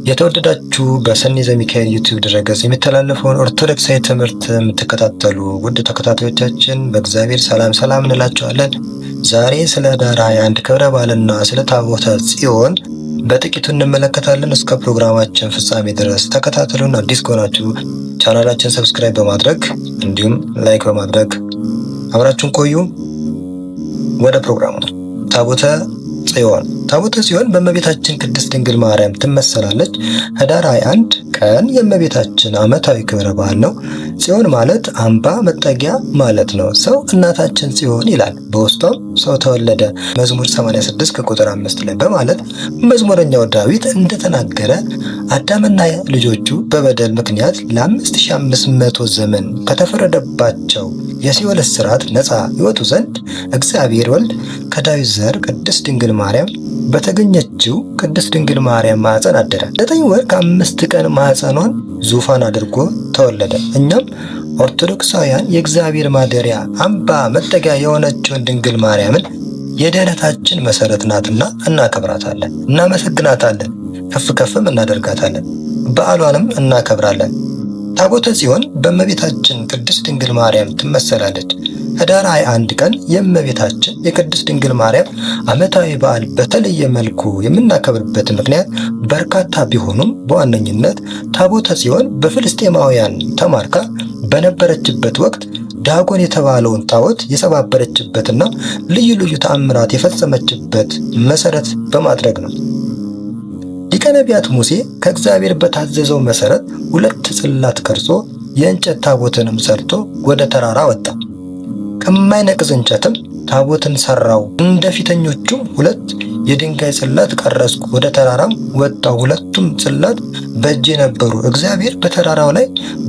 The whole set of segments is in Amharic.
የተወደዳችሁ በሰኒ ዘሚካኤል ዩቲዩብ ድረገጽ የሚተላለፈውን ኦርቶዶክሳዊ ትምህርት የምትከታተሉ ውድ ተከታታዮቻችን በእግዚአብሔር ሰላም እንላችኋለን። ዛሬ ስለ ኅዳር 21 ክብረ በዓልና ስለ ታቦተ ጽዮን በጥቂቱ እንመለከታለን። እስከ ፕሮግራማችን ፍጻሜ ድረስ ተከታተሉን። አዲስ ከሆናችሁ ቻናላችን ሰብስክራይብ በማድረግ እንዲሁም ላይክ በማድረግ አብራችሁን ቆዩ። ወደ ፕሮግራሙ። ታቦተ ጽዮን በእመቤታችን ቅድስት ድንግል ማርያም ትመሰላለች። ኅዳር 21 ቀን የእመቤታችን ዓመታዊ ክብረ በዓል ነው። ጽዮን ማለት አምባ መጠጊያ ማለት ነው። ሰው እናታችን ጽዮን ይላል፣ በውስጧም ሰው ተወለደ መዝሙር 86 ከቁጥር 5 ላይ በማለት መዝሙረኛው ዳዊት እንደተናገረ አዳምና ልጆቹ በበደል ምክንያት ለ5500 ዘመን ከተፈረደባቸው የሲኦል እስራት ነፃ ይወጡ ዘንድ እግዚአብሔር ወልድ ከዳዊት ዘር ቅድስት ድንግል ማርያም በተገኘችው ቅድስት ድንግል ማርያም ማኅፀን አደረ። 9 ወር ከ5 ቀን ማኅፀኗን ዙፋን አድርጎ ተወለደ። እኛም ኦርቶዶክሳውያን የእግዚአብሔር ማደሪያ አምባ መጠጊያ የሆነችውን ድንግል ማርያምን የድኅነታችን መሠረት ናትና እናከብራታለን፣ እናመሰግናታለን፣ ከፍም እናደርጋታለን፣ በዓሏንም እናከብራለን። ታቦተ ጽዮን በእመቤታችን ቅድስት ድንግል ማርያም ትመሰላለች። ኅዳር 21 ቀን የእመቤታችን የቅድስት ድንግል ማርያም ዓመታዊ በዓል በተለየ መልኩ የምናከብርበት ምክንያት በርካታ ቢሆኑም በዋነኝነት ታቦተ ጽዮን በፍልስጤማውያን ተማርካ በነበረችበት ወቅት ዳጎን የተባለውን ጣዖት የሰባበረችበትና ልዩ ተአምራት የፈጸመችበት መሠረት በማድረግ ነው። ሊቀ ነቢያት ሙሴ ከእግዚአብሔር በታዘዘው መሠረት 2 ጽላት ቀርጾ የእንጨት ታቦትንም ሰርቶ ወደ ተራራ ወጣ። ከማይነቅዝ እንጨትም ታቦትን ሰራው። እንደ ፊተኞቹም 2 የድንጋይ ጽላት ቀረጽኩ፣ ወደ ተራራም ወጣው። 2ቱም ጽላት በእጄ ነበሩ። እግዚአብሔር በተራራው ላይ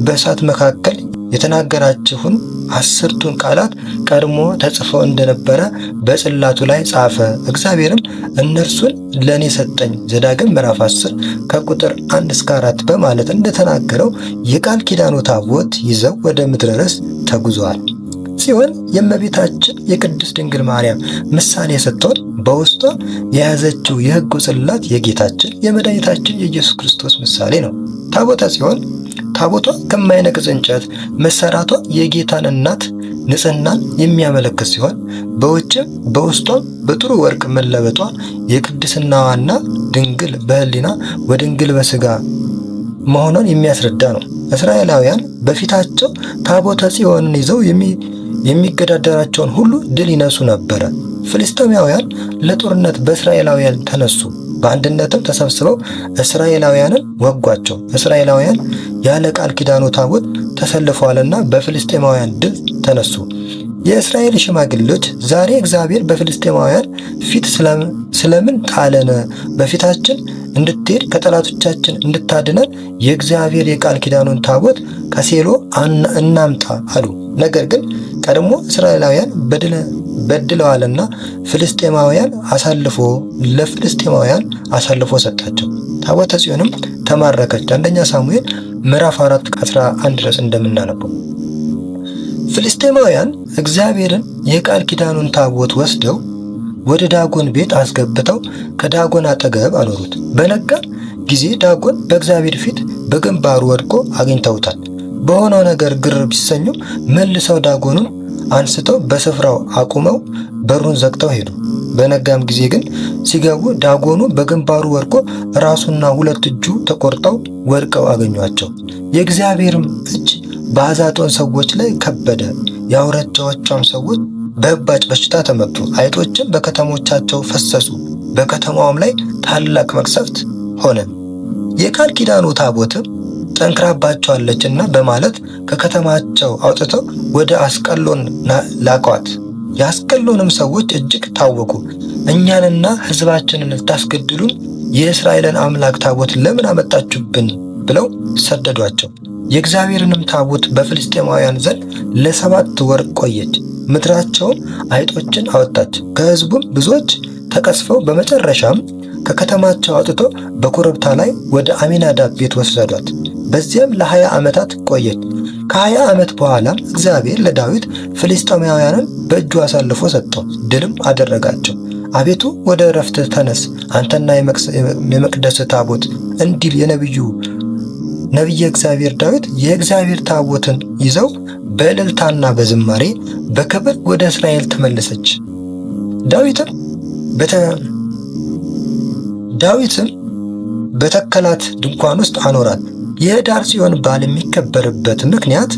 በእሳት መካከል የተናገራችሁን 10ቱን ቃላት ቀድሞ ተጽፈው እንደነበረ በጽላቱ ላይ ጻፈ። እግዚአብሔርም እነርሱን ለእኔ ሰጠኝ። ዘዳግም ምዕራፍ 10 ከቁጥር 1 እስከ 4 በማለት እንደተናገረው የቃል ኪዳኑ ታቦት ይዘው ወደ ምድረ ርስት ተጉዘዋል። ጽዮን የእመቤታችን የቅድስት ድንግል ማርያም ምሳሌ ስትሆን በውስጧ የያዘችው የሕጉ ጽላት የጌታችን የመድኃኒታችን የኢየሱስ ክርስቶስ ምሳሌ ነው። ታቦተ ጽዮን ታቦቷ ከማይነቅዝ እንጨት መሰራቷ የጌታን እናት ንጽሕናን የሚያመለክት ሲሆን በውጭም በውስጧም በጥሩ ወርቅ መለበጧ የቅድስናዋና ድንግል በሕሊና ወድንግል በሥጋ መሆኗን የሚያስረዳ ነው። እስራኤላውያን በፊታቸው ታቦተ ጽዮንን ይዘው የሚገዳደራቸውን ሁሉ ድል ይነሱ ነበረ። ፍልስጤማውያን ለጦርነት በእስራኤላውያን ተነሱ። በአንድነትም ተሰብስበው እስራኤላውያንን ወጓቸው። እስራኤላውያን ያለ ቃል ኪዳኑ ታቦት ተሰልፈዋልና በፍልስጤማውያን ድል ተነሱ። የእስራኤል ሽማግሌዎች ዛሬ እግዚአብሔር በፍልስጤማውያን ፊት ስለምን ጣለን? በፊታችን እንድትሄድ ከጠላቶቻችን እንድታድነን የእግዚአብሔር የቃል ኪዳኑን ታቦት ከሴሎ እናምጣ አሉ። ነገር ግን ቀድሞ እስራኤላውያን በድለዋልና ለፍልስጤማውያን አሳልፎ ሰጣቸው። ታቦተ ጽዮንም ተማረከች። 1 ሳሙኤል ምዕራፍ 4 ከ11 ድረስ እንደምናነበው ፍልስጤማውያን እግዚአብሔርን የቃል ኪዳኑን ታቦት ወስደው ወደ ዳጎን ቤት አስገብተው ከዳጎን አጠገብ አኖሩት። በነጋ ጊዜ ዳጎን በእግዚአብሔር ፊት በግንባሩ ወድቆ አግኝተውታል። በሆነው ነገር ግር ቢሰኙም መልሰው ዳጎኑን አንስተው በስፍራው አቁመው በሩን ዘግተው ሄዱ። በነጋም ጊዜ ግን ሲገቡ ዳጎኑ በግንባሩ ወድቆ ራሱና 2 እጁ ተቆርጠው ወድቀው አገኟቸው። የእግዚአብሔርም እጅ በአዛጦን ሰዎች ላይ ከበደ። የአውራጃዎቿም ሰዎች በእባጭ በሽታ ተመቱ። አይጦችም በከተሞቻቸው ፈሰሱ። በከተማውም ላይ ታላቅ መቅሰፍት ሆነ። የቃል ኪዳኑ ታቦትም ጠንክራባቸዋለችና በማለት ከከተማቸው አውጥተው ወደ አስቀሎን ላኳት። የአስቀሎንም ሰዎች እጅግ ታወኩ። እኛንና ሕዝባችንን ልታስገድሉን የእስራኤልን አምላክ ታቦት ለምን አመጣችሁብን ብለው ሰደዷቸው። የእግዚአብሔርንም ታቦት በፍልስጤማውያን ዘንድ ለ7 ወር ቆየች። ምድራቸውም አይጦችን አወጣች። ከሕዝቡም ብዙዎች ተቀስፈው በመጨረሻም ከከተማቸው አውጥተው በኮረብታ ላይ ወደ አሚናዳብ ቤት ወሰዷት። በዚያም ለ20 ዓመታት ቆየች። ከ20 ዓመት በኋላም እግዚአብሔር ለዳዊት ፍልስጤማውያንን በእጁ አሳልፎ ሰጠው፣ ድልም አደረጋቸው። አቤቱ ወደ ዕረፍት ተነስ አንተና የመቅደስ ታቦት እንዲል ነቢየ እግዚአብሔር ዳዊት የእግዚአብሔር ታቦትን ይዘው በእልልታና በዝማሬ በክብር ወደ እስራኤል ተመለሰች። ዳዊትም በተከላት ድንኳን ውስጥ አኖራት። የኅዳር ጽዮን በዓል የሚከበርበት ምክንያት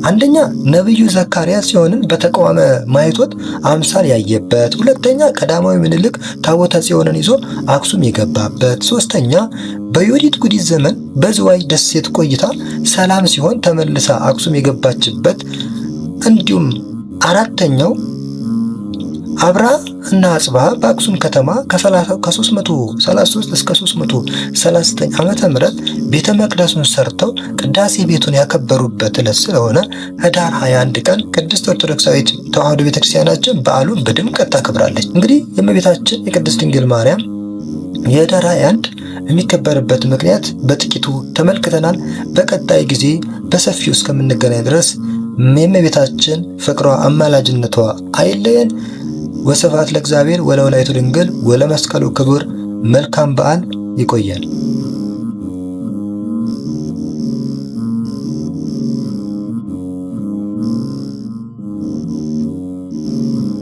አንደኛ ነቢዩ ዘካርያስ ጽዮንን በተቃወመ ማይቶት አምሳል ያየበት፣ ሁለተኛ ቀዳማዊ ምኒልክ ታቦተ ጽዮንን ይዞ አክሱም የገባበት፣ ሶስተኛ በዮዲት ጉዲት ዘመን በዝዋይ ደሴት ቆይታ ሰላም ሲሆን ተመልሳ አክሱም የገባችበት፣ እንዲሁም አራተኛው አብርሃ እና አጽብሃ በአክሱም ከተማ ከ333 እስከ 339 ዓመተ ምህረት ቤተ መቅደሱን ሰርተው ቅዳሴ ቤቱን ያከበሩበት ዕለት ስለሆነ ኅዳር 21 ቀን ቅድስት ኦርቶዶክሳዊት ተዋሕዶ ቤተክርስቲያናችን በዓሉን በድምቀት ታከብራለች። እንግዲህ የእመቤታችን የቅድስት ድንግል ማርያም የኅዳር 21 የሚከበርበት ምክንያት በጥቂቱ ተመልክተናል። በቀጣይ ጊዜ በሰፊው እስከምንገናኝ ድረስ የእመቤታችን ፍቅሯ አማላጅነቷ አይለየን። ወስብሐት ለእግዚአብሔር ወለወላዲቱ ድንግል ወለመስቀሉ ክቡር። መልካም በዓል። ይቆያል።